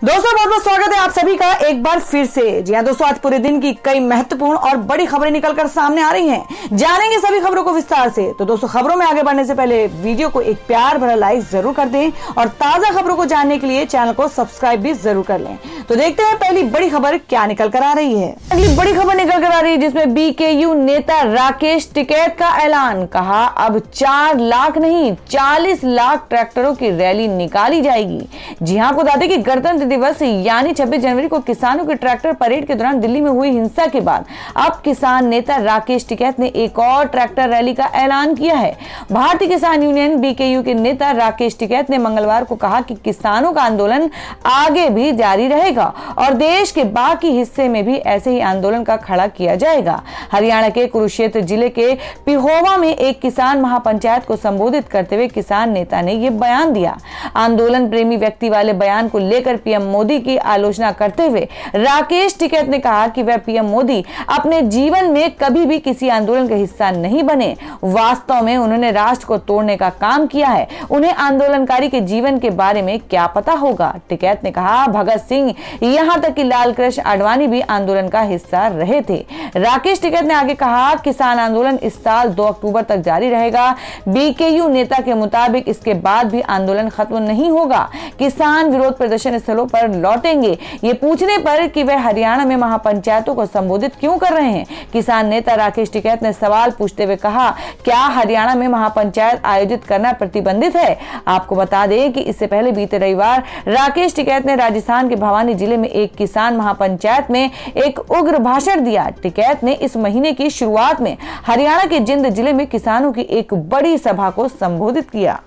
दोस्तों बहुत बहुत स्वागत है आप सभी का एक बार फिर से। जी हाँ दोस्तों, आज पूरे दिन की कई महत्वपूर्ण और बड़ी खबरें निकलकर सामने आ रही हैं। जानेंगे सभी खबरों को विस्तार से। तो दोस्तों खबरों में आगे बढ़ने से पहले वीडियो को एक प्यार भरा लाइक जरूर कर दें और ताजा खबरों को जानने के लिए चैनल को सब्सक्राइब भी जरूर कर लें। तो देखते हैं पहली बड़ी खबर क्या निकल कर आ रही है। अगली बड़ी खबर निकल कर आ रही है जिसमें बीकेयू नेता राकेश टिकैत का ऐलान। कहा अब 4 लाख नहीं 40 लाख ट्रैक्टरों की रैली निकाली जाएगी। जी हाँ, आपको बता दें कि गणतंत्र दिवस यानी 26 जनवरी को किसानों की ट्रैक्टर परेड के दौरान दिल्ली में हुई हिंसा के बाद अब किसान नेता राकेश टिकैत ने एक और ट्रैक्टर रैली का ऐलान किया है। भारतीय किसान यूनियन बीकेयू के नेता राकेश टिकैत ने मंगलवार को कहा कि किसानों का आंदोलन आगे भी जारी रहेगा और देश के बाकी हिस्से में भी ऐसे ही आंदोलन का खड़ा किया जाएगा। हरियाणा के कुरुक्षेत्र जिले के पिहोवा में एक किसान महापंचायत को संबोधित करते हुए किसान नेता ने यह बयान दिया। आंदोलन प्रेमी व्यक्ति वाले बयान को लेकर पीएम मोदी की आलोचना करते हुए राकेश टिकैत ने कहा कि वह पीएम मोदी अपने जीवन में कभी भी किसी आंदोलन का हिस्सा नहीं बने। वास्तव में उन्होंने राष्ट्र को तोड़ने का काम किया है। उन्हें आंदोलनकारी के जीवन के बारे में क्या पता होगा। टिकैत ने कहा भगत सिंह यहां तक कि लाल कृष्ण आडवाणी भी आंदोलन का हिस्सा रहे थे। राकेश टिकैत ने आगे कहा किसान आंदोलन इस साल 2 अक्टूबर तक जारी रहेगा। बीकेयू नेता के मुताबिक इसके बाद भी आंदोलन खत्म नहीं होगा। किसान विरोध प्रदर्शन स्थलों पर लौटेंगे। ये पूछने पर कि वे हरियाणा में महापंचायतों को संबोधित क्यों कर रहे हैं, किसान नेता राकेश टिकैत ने सवाल पूछते हुए कहा क्या हरियाणा में महापंचायत आयोजित करना प्रतिबंधित है। आपको बता दें कि इससे पहले बीते रविवार राकेश टिकैत ने राजस्थान के भिवानी जिले में एक किसान महापंचायत में एक उग्र भाषण दिया। टिकैत ने इस महीने की शुरुआत में हरियाणा के जिंद जिले में किसानों की एक बड़ी सभा को संबोधित किया।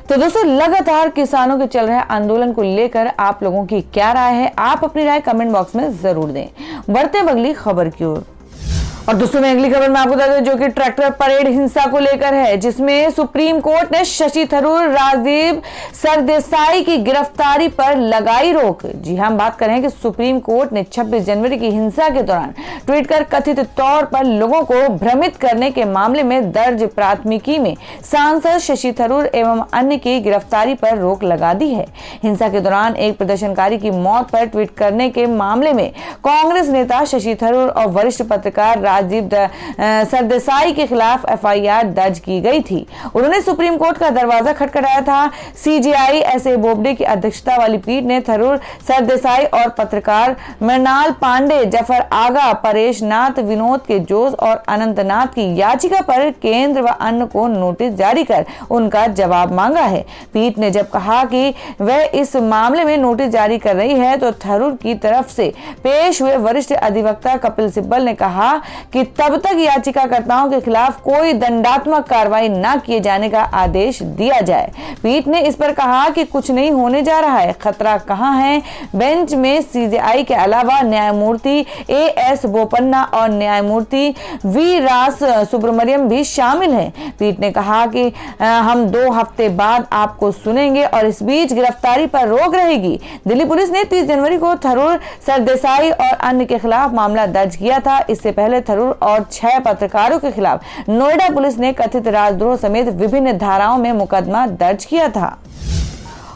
तो दोस्तों लगातार किसानों के चल रहे आंदोलन को लेकर आप लोगों की क्या राय है, आप अपनी राय कमेंट बॉक्स में जरूर दें। बढ़ते हैं अगली खबर की ओर। और दोस्तों मैं अगली खबर में आपको बता दूं जो कि ट्रैक्टर परेड हिंसा को लेकर है, जिसमें सुप्रीम कोर्ट ने शशि थरूर राजीव सरदेसाई की गिरफ्तारी पर लगाई रोक। जी हां, हम बात कर रहे हैं कि सुप्रीम कोर्ट ने 26 जनवरी की हिंसा के दौरान ट्वीट कर कथित तौर पर लोगों को भ्रमित करने के मामले में दर्ज प्राथमिकी में सांसद शशि थरूर एवं अन्य की गिरफ्तारी पर रोक लगा दी है। हिंसा के दौरान एक प्रदर्शनकारी की मौत पर ट्वीट करने के मामले में कांग्रेस नेता शशि थरूर और वरिष्ठ पत्रकार राजीव सरदेसाई के खिलाफ एफआईआर दर्ज की गई थी। उन्होंने सुप्रीम कोर्ट का दरवाजा खटखटाया था। सीजेआई एसए बोबडे की अध्यक्षता वाली पीठ ने थरूर, सरदेसाई और पत्रकार मृणाल पांडे, जफर आगा, परेश नाथ, विनोद के जोश और अनंतनाथ की याचिका पर केंद्र व अन्य को नोटिस जारी कर उनका जवाब मांगा है। पीठ ने जब कहा कि वह इस मामले में नोटिस जारी कर रही है तो थरूर की तरफ से पेश हुए वरिष्ठ अधिवक्ता कपिल सिब्बल ने कहा कि तब तक याचिकाकर्ताओं के खिलाफ कोई दंडात्मक कार्रवाई न किए जाने का आदेश दिया जाए। पीठ ने इस पर कहा कि कुछ नहीं होने जा रहा है, खतरा कहां है। बेंच में सीजेआई के अलावा न्यायमूर्ति एएस बोपन्ना और न्यायमूर्ति वी रास सुब्रमण्यम भी शामिल हैं। पीठ ने कहा कि हम 2 हफ्ते बाद आपको सुनेंगे और इस बीच गिरफ्तारी पर रोक रहेगी। दिल्ली पुलिस ने 30 जनवरी को थरूर, सरदेसाई और अन्य के खिलाफ मामला दर्ज किया था। इससे पहले थरूर और 6 पत्रकारों के खिलाफ नोएडा पुलिस ने कथित राजद्रोह समेत विभिन्न धाराओं में मुकदमा दर्ज किया था।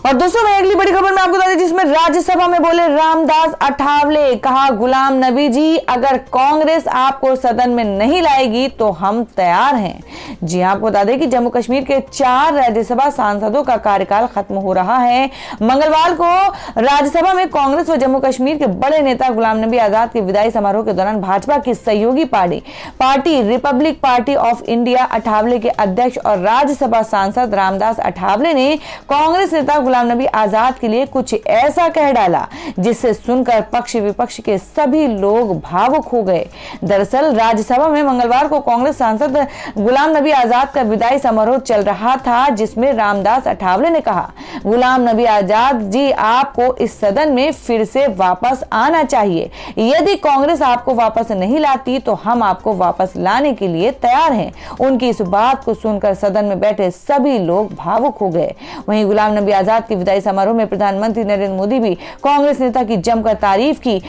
और दोस्तों मैं अगली बड़ी खबर में आपको बता दें जिसमें राज्यसभा में बोले रामदास अठावले। कहा गुलाम नबी जी अगर कांग्रेस आपको सदन में नहीं लाएगी तो हम तैयार हैं। जी हां, आपको बता दें कि जम्मू कश्मीर के 4 राज्यसभा सांसदों का कार्यकाल खत्म हो रहा है। मंगलवार को राज्यसभा में कांग्रेस व जम्मू कश्मीर के बड़े नेता गुलाम नबी आजाद के विदाई समारोह के दौरान भाजपा की सहयोगी party Republic party of India Athawale के अध्यक्ष और राज्यसभा सांसद रामदास अठावले ने कांग्रेस नेता गुलाम नबी आजाद के लिए कुछ ऐसा कह डाला जिससे सुनकर पक्ष विपक्ष के सभी लोग भावुक हो गए। दरअसल राज्यसभा में मंगलवार को कांग्रेस सांसद गुलाम नबी आजाद का विदाई समारोह चल रहा था, जिसमें रामदास अठावले ने कहा गुलाम नबी आजाद जी आपको इस सदन में फिर से वापस आना चाहिए। यदि कांग्रेस आपको वापस नहीं लाती तो हम आपको वापस लाने के लिए तैयार हैं। उनकी इस बात को सुनकर सदन में बैठे सभी लोग भावुक हो गए। वहीं गुलाम नबी आजाद के विदाई समारोह में प्रधानमंत्री नरेंद्र मोदी भी कांग्रेस नेता की जमकर तारीफ की।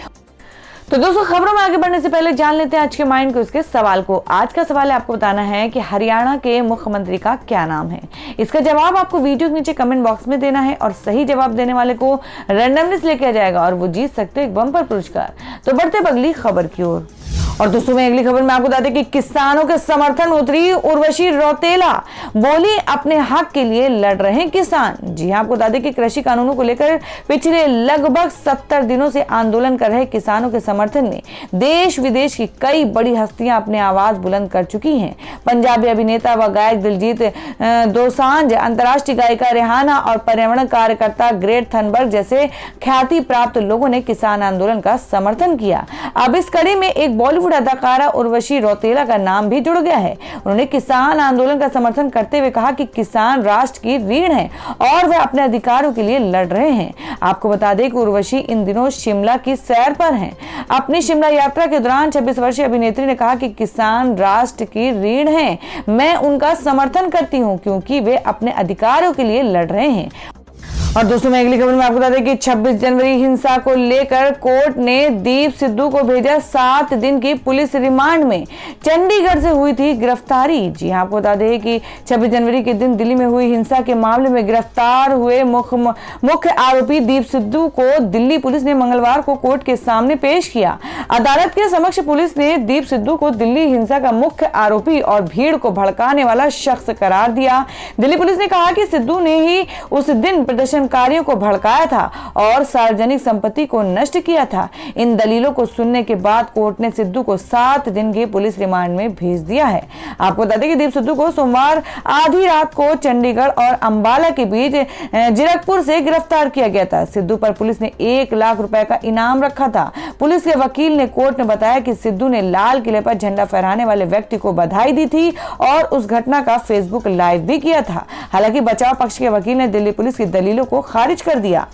तो दोस्तों, खबरों में आगे बढ़ने से पहले जान लेते हैं आज के माइंड क्विज के सवाल को। आज का सवाल है, आपको बताना है कि हरियाणा के मुख्यमंत्री का क्या नाम है। इसका जवाब आपको वीडियो के नीचे कमेंट बॉक्स में देना है और सही जवाब देने वाले को रैंडमली सिलेक्ट किया जाएगा और वो जीत सकते हैं एक बम्पर पुरस्कार। तो बढ़ते अगली खबर की ओर। और दोस्तों, मैं अगली खबर में आपको बता दें कि किसानों के समर्थन उतरी उर्वशी रौतेला, बोली अपने हक के लिए लड़ रहे हैं किसान। जी हां, आपको बता दें कि कृषि कानूनों को लेकर पिछले लगभग 70 दिनों से आंदोलन कर रहे किसानों के समर्थन में देश विदेश की कई बड़ी हस्तियां अपने आवाज बुलंद कर चुकी हैं। पंजाबी अभिनेता व गायक दिलजीत दोसांझ, अंतर्राष्ट्रीय गायिका रेहाना और पर्यावरण कार्यकर्ता ग्रेट थनबर्ग जैसे ख्याति प्राप्त लोगों ने किसान आंदोलन का समर्थन किया। अब इस कड़ी में एक बॉलीवुड अदाकारा उर्वशी रौतेला का नाम भी जुड़ गया है। उन्होंने किसान आंदोलन का समर्थन करते हुए कहा कि किसान राष्ट्र की रीढ़ हैं और वह अपने अधिकारों के लिए लड़ रहे हैं। आपको बता दें कि उर्वशी इन दिनों शिमला की सैर पर हैं। अपनी शिमला यात्रा के दौरान 26 वर्षीय अभिनेत्री ने कहा कि किसान राष्ट्र की रीढ़ हैं, मैं उनका समर्थन करती हूं क्योंकि वे अपने अधिकारों के लिए लड़ रहे हैं। और दोस्तों, मैं अगली खबर में आपको बता दें कि 26 जनवरी हिंसा को लेकर कोर्ट ने दीप सिद्धू को भेजा 7 दिन की पुलिस रिमांड में। चंडीगढ़ से हुई थी गिरफ्तारी। जी हां, आपको बता दें कि 26 जनवरी के दिन दिल्ली में हुई हिंसा के मामले में गिरफ्तार हुए मुख्य आरोपी दीप सिद्धू को दिल्ली पुलिस ने मंगलवार को कोर्ट के सामने पेश किया। अदालत के समक्ष पुलिस ने दीप सिद्धू को दिल्ली हिंसा का मुख्य आरोपी और भीड़ को भड़काने वाला शख्स करार दिया। दिल्ली पुलिस ने कहा कि सिद्धू ने ही उस दिन प्रदर्शनकारियों को भड़काया था और सार्वजनिक संपत्ति को नष्ट किया था। इन दलीलों को सुनने के बाद कोर्ट ने सिद्धू को 7 दिन की पुलिस रिमांड में भेज दिया है। आपको बता दें कि दीप सिद्धू को सोमवार आधी रात को चंडीगढ़ और अंबाला के बीच जीरकपुर से गिरफ्तार किया गया था। सिद्धू पर पुलिस ने 1 लाख रुपए का इनाम रखा था। पुलिस के वकील ने कोर्ट में बताया कि सिद्धू ने लाल किले पर झंडा फहराने वाले व्यक्ति को बधाई दी थी और उस घटना का फेसबुक लाइव भी किया था। हालांकि बचाव पक्ष के वकील ने दिल्ली पुलिस की दलीलों को खारिज कर दिया।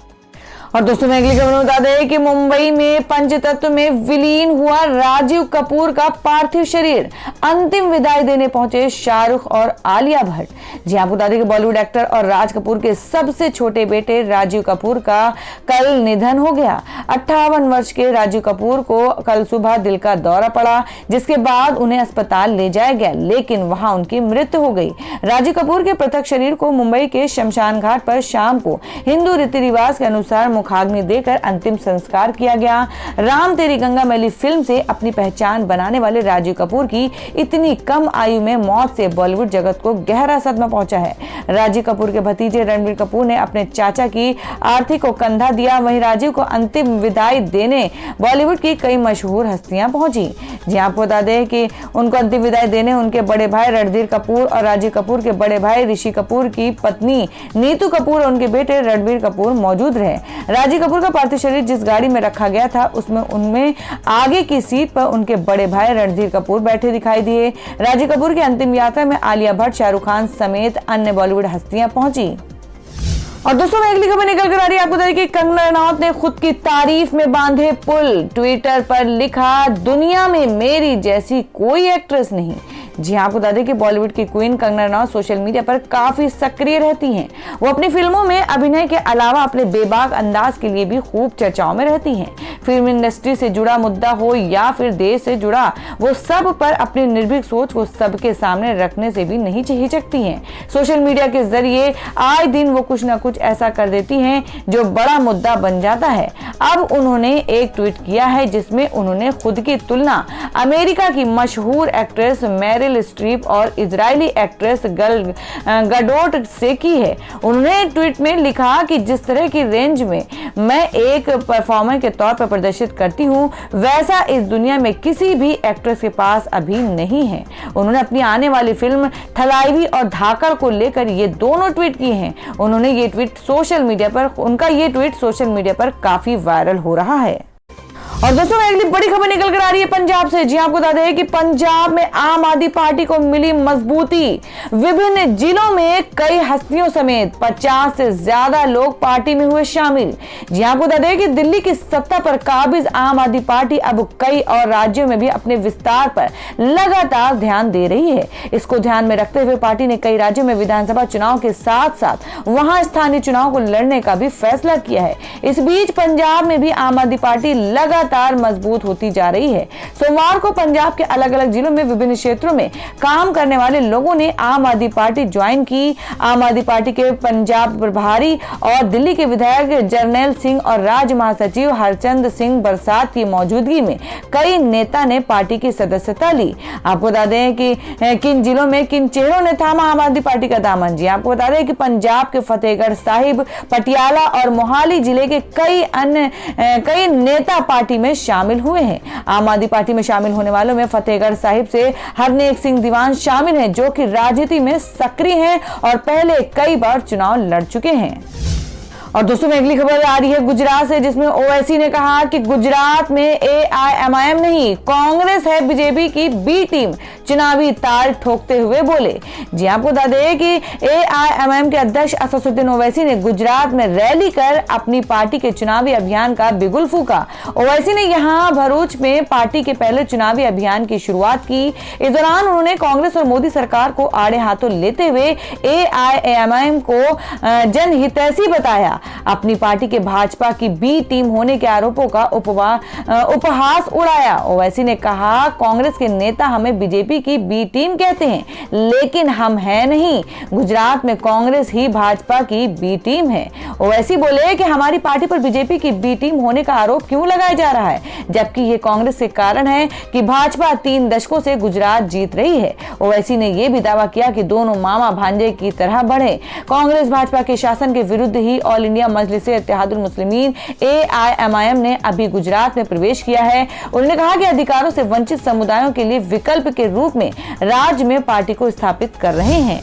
और दोस्तों, मैं अगली खबर में बता दें कि मुंबई में पंचतत्व में विलीन हुआ राजीव कपूर का पार्थिव शरीर, अंतिम विदाई देने पहुंचे शाहरुख और आलिया भट्ट। जी आपको बता दें कि बॉलीवुड एक्टर और राज कपूर के सबसे छोटे बेटे राजीव कपूर का कल निधन हो गया। 58 वर्ष के राजीव कपूर को कल सुबह दिल का दौरा पड़ा, जिसके बाद उन्हें अस्पताल ले जाया गया, लेकिन वहां उनकी मृत्यु हो गई। राजीव कपूर के पृथक शरीर को मुंबई के शमशान घाट पर शाम को हिंदू रीति रिवाज के अनुसार मुखाग्नि देकर अंतिम संस्कार किया गया। राम तेरी गंगा मैली फिल्म से अपनी पहचान बनाने वाले राजीव कपूर की इतनी कम आयु में मौत से बॉलीवुड जगत को गहरा सदमा पहुंचा है। राजीव कपूर के भतीजे रणबीर कपूर ने अपने चाचा की आरती को कंधा दिया। वहीं राजीव को अंतिम विदाई देने बॉलीवुड की कई मशहूर हस्तियां पहुंची। जी आपको बता दें कि उनको अंतिम विदाई देने उनके बड़े भाई रणधीर कपूर और राजीव कपूर के बड़े भाई ऋषि कपूर की पत्नी नीतू कपूर और उनके बेटे रणबीर कपूर मौजूद रहे। राजीव कपूर का पार्थिव शरीर जिस गाड़ी में रखा गया था उनमें आगे की सीट पर उनके बड़े भाई रणधीर कपूर बैठे दिखाई दिए। राजीव कपूर की अंतिम यात्रा में आलिया भट्ट, शाहरुख खान समेत अन्य बॉलीवुड हस्तियां पहुंची। और दोस्तों, मैं अगली खबर निकल कर आ रही है। आपको बता दें कि कंगना रनौत ने खुद की तारीफ में बांधे पुल। ट्विटर पर लिखा, दुनिया में मेरी जैसी कोई एक्ट्रेस नहीं। जी आपको बता दें कि बॉलीवुड की queen Kangana Ranaut social media पर काफी सक्रिय रहती हैं। वो अपनी फिल्मों में अभिनय के अलावा अपने बेबाक अंदाज के लिए भी खूब चर्चाओं में रहती हैं। फिल्म इंडस्ट्री से जुड़ा मुद्दा हो या फिर देश से जुड़ा, वो सब पर अपनी निर्भीक सोच को सबके सामने रखने से भी नहीं हिचकती हैं। सोशल मीडिया के जरिए आए दिन वो कुछ ना कुछ ऐसा कर देती हैं जो बड़ा मुद्दा बन जाता है। अब उन्होंने एक ट्वीट किया है जिसमें उन्होंने खुद की तुलना अमेरिका की मशहूर एक्ट्रेस मैरिल स्ट्रीप और इजरायली एक्ट्रेस गल गडोट से की है। उन्होंने ट्वीट में लिखा कि जिस तरह की रेंज में मैं एक परफॉर्मर के तौर पर प्रदर्शित करती हूं, वैसा इस दुनिया में किसी भी एक्ट्रेस के पास अभी नहीं है। उन्होंने अपनी आने वाली फिल्म थलाइवी और धाकड़ को लेकर ये दोनों ट्वीट किए हैं। उन्होंने ये ट्वीट सोशल मीडिया पर काफी वायरल हो रहा है। और दोस्तों, अगली बड़ी खबर निकल कर आ रही है पंजाब से। जी आपको बता दें कि पंजाब में आम आदमी पार्टी को मिली मजबूती। विभिन्न जिलों में कई हस्तियों समेत 50 से ज्यादा लोग पार्टी में हुए शामिल। जी आपको बता दें कि दिल्ली की सत्ता पर काबिज आम आदमी पार्टी अब कई और राज्यों में भी अपने विस्तार पर लगातार ध्यान दे रही है। इसको ध्यान में रखते हुए पार्टी ने कई राज्यों में विधानसभा चुनाव के साथ साथ वहां स्थानीय चुनाव को लड़ने का भी फैसला किया है। इस बीच पंजाब में भी आम आदमी पार्टी लगातार लगातार मजबूत होती जा रही है। सोमवार को पंजाब के अलग अलग जिलों में विभिन्न क्षेत्रों में काम करने वाले लोगों ने आम आदमी पार्टी ज्वाइन की। आम आदमी पार्टी के पंजाब प्रभारी और दिल्ली के विधायक जरनैल सिंह और राज्य महासचिव हरचंद सिंह बरसात की मौजूदगी में कई नेता ने पार्टी की सदस्यता ली। आपको बता दें कि किन जिलों में किन चेहरों ने थामा आम आदमी पार्टी का दामन। जी आपको बता दें कि पंजाब के फतेहगढ़ साहिब, पटियाला और मोहाली जिले के कई नेता पार्टी में शामिल हुए हैं। आम आदमी पार्टी में शामिल होने वालों में फतेहगढ़ साहिब से हरनेक सिंह दीवान शामिल हैं, जो कि राजनीति में सक्रिय हैं और पहले कई बार चुनाव लड़ चुके हैं। और दोस्तों में अगली खबर आ रही है गुजरात से, जिसमें ओवैसी ने कहा कि गुजरात में AIMIM नहीं, कांग्रेस है बीजेपी की बी टीम। चुनावी ताल ठोकते हुए बोले। जी आपको बता दें कि AIMIM के अध्यक्ष असदुद्दीन ओवैसी ने गुजरात में रैली कर अपनी पार्टी के चुनावी अभियान का बिगुल फूका। ओवैसी ने यहां भरूच में पार्टी के पहले चुनावी अभियान की शुरुआत की। इस दौरान उन्होंने कांग्रेस और मोदी सरकार को आड़े हाथों लेते हुए AIMIM को जनहितैषी बताया। अपनी पार्टी के भाजपा की बी टीम होने के आरोपों का उपहास उड़ाया। ओवैसी ने कहा, कांग्रेस के नेता हमें बीजेपी की बी टीम कहते हैं, लेकिन हम हैं नहीं। गुजरात में कांग्रेस ही भाजपा की बी टीम है। ओवैसी बोले कि हमारी पार्टी पर बीजेपी की बी टीम होने का आरोप क्यों लगाया जा रहा है, जबकि ये कांग्रेस के कारण है कि भाजपा 3 दशकों से गुजरात जीत रही है। ओवैसी ने यह भी दावा किया कि दोनों मामा भांजे की तरह बढ़े। कांग्रेस भाजपा के शासन के विरुद्ध ही ऑल इंडिया मजलिस-ए-इत्तेहादुल मुस्लिमीन AIMIM ने अभी गुजरात में प्रवेश किया है। उन्होंने कहा कि अधिकारों से वंचित समुदायों के लिए विकल्प के रूप में राज्य में पार्टी को स्थापित कर रहे हैं।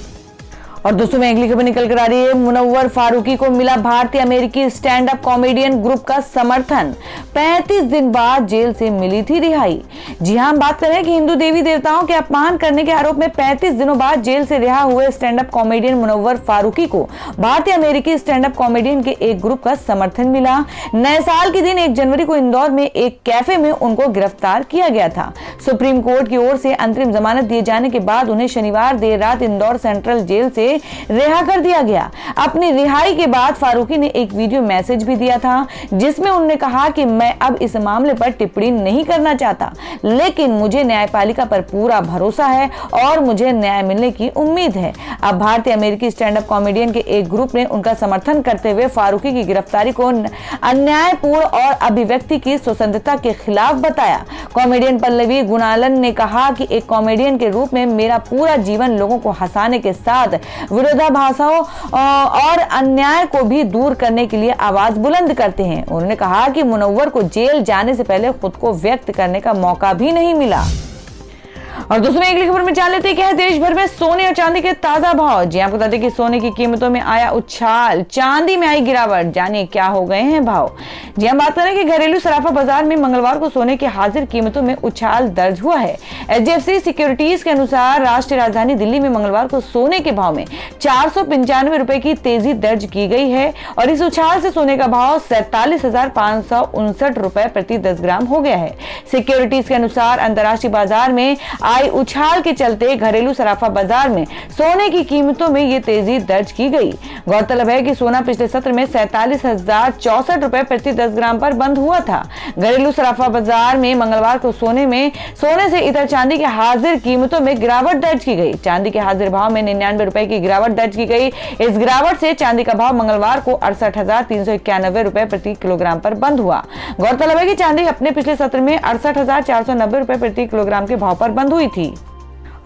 और दोस्तों में अगली खबर निकल कर आ रही है, मुनव्वर फारूकी को मिला भारतीय अमेरिकी स्टैंड अप कॉमेडियन ग्रुप का समर्थन। 35 दिन बाद जेल से मिली थी रिहाई। जी हां, हम बात करें कि हिंदू देवी देवताओं के अपमान करने के आरोप में 35 दिनों बाद जेल से रिहा हुए stand up comedian Munawar Faruqui को भारतीय अमेरिकी स्टैंड अप कॉमेडियन के एक ग्रुप का समर्थन मिला। नए साल के दिन 1 जनवरी को इंदौर में एक कैफे में उनको गिरफ्तार किया गया था। सुप्रीम कोर्ट की ओर से अंतरिम जमानत दिए जाने के बाद उन्हें शनिवार देर रात इंदौर सेंट्रल जेल से रिहा कर दिया गया। अपनी रिहाई के बाद फारूकी ने एक वीडियो मैसेज भी दिया था, जिसमें उन्होंने कहा कि मैं अब इस मामले पर टिप्पणी नहीं करना चाहता, लेकिन मुझे न्यायपालिका पर पूरा भरोसा है और मुझे न्याय मिलने की उम्मीद है। अब भारतीय अमेरिकी स्टैंड अप कॉमेडियन के एक ग्रुप ने उनका समर्थन करते हुए फारूकी की गिरफ्तारी को अन्यायपूर्ण और अभिव्यक्ति की स्वतंत्रता के खिलाफ बताया। कॉमेडियन पल्लवी गुणालन ने कहा कि एक कॉमेडियन के रूप में मेरा पूरा जीवन लोगों को हंसाने के साथ विरोधाभासों और अन्याय को भी दूर करने के लिए आवाज बुलंद करते हैं। उन्होंने कहा कि मुनव्वर को जेल जाने से पहले खुद को व्यक्त करने का मौका भी नहीं मिला। और दोस्तों अगली खबर में जान लेते हैं देश भर में सोने और चांदी के ताजा भाव। जी आपको बता दें कि सोने की कीमतों में आया उछाल, चांदी में आई गिरावट। जानिए क्या हो गए हैं भाव। जी हम बात करें कि घरेलू सराफा बाजार में मंगलवार को सोने की हाजिर कीमतों में उछाल दर्ज हुआ है। HDFC सिक्योरिटीज के अनुसार राष्ट्रीय राजधानी दिल्ली में मंगलवार को सोने के भाव में 495 रुपए की तेजी दर्ज की गई है और इस उछाल से सोने का भाव 47,559 रुपए प्रति 10 ग्राम हो गया है। सिक्योरिटीज के अनुसार अंतर्राष्ट्रीय बाजार में आई उछाल के चलते घरेलू सराफा बाजार में सोने की कीमतों में ये तेजी दर्ज की गई। गौरतलब है कि सोना पिछले सत्र में 47,064 रुपए प्रति 10 ग्राम पर बंद हुआ था। घरेलू सराफा बाजार में मंगलवार को सोने से इतर चांदी की हाजिर कीमतों में गिरावट दर्ज की गई। चांदी के हाजिर भाव में 99 रुपए की गिरावट दर्ज की गई। इस गिरावट से चांदी का भाव मंगलवार को 68,391 रुपए प्रति किलोग्राम पर बंद हुआ। गौरतलब है कि चांदी अपने पिछले सत्र में 68,490 रुपए प्रति किलोग्राम के भाव पर बंद हुई थी।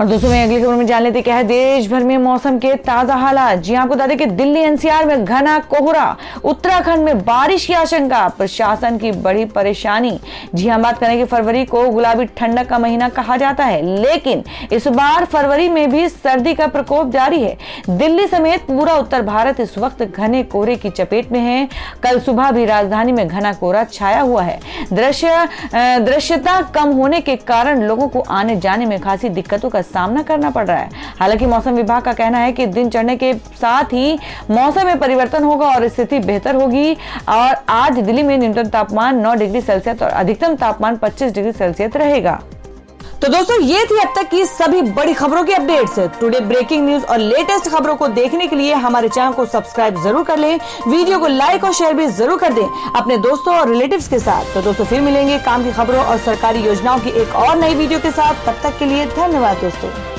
और दोस्तों में अगली खबर में जान लेते क्या है देश भर में मौसम के ताजा हालात। जी आपको बता दें कि दिल्ली NCR में घना कोहरा, उत्तराखंड में बारिश की आशंका, प्रशासन की बड़ी परेशानी। जी हम बात करें कि फरवरी को गुलाबी ठंडक का महीना कहा जाता है, लेकिन इस बार फरवरी में भी सर्दी का प्रकोप जारी है। दिल्ली समेत पूरा उत्तर भारत इस वक्त घने कोहरे की चपेट में है। कल सुबह भी राजधानी में घना कोहरा छाया हुआ है। दृश्यता कम होने के कारण लोगों को आने जाने में खासी दिक्कतों का सामना करना पड़ रहा है। हालांकि मौसम विभाग का कहना है कि दिन चढ़ने के साथ ही मौसम में परिवर्तन होगा और स्थिति बेहतर होगी। और आज दिल्ली में न्यूनतम तापमान 9 डिग्री सेल्सियस और अधिकतम तापमान 25 डिग्री सेल्सियस रहेगा। तो दोस्तों ये थी अब तक की सभी बड़ी खबरों की अपडेट्स। टुडे ब्रेकिंग न्यूज और लेटेस्ट खबरों को देखने के लिए हमारे चैनल को सब्सक्राइब जरूर कर लें, वीडियो को लाइक और शेयर भी जरूर कर दें अपने दोस्तों और रिलेटिव्स के साथ। तो दोस्तों फिर मिलेंगे काम की खबरों और सरकारी योजनाओं की एक और नई वीडियो के साथ। तब तक के लिए धन्यवाद दोस्तों।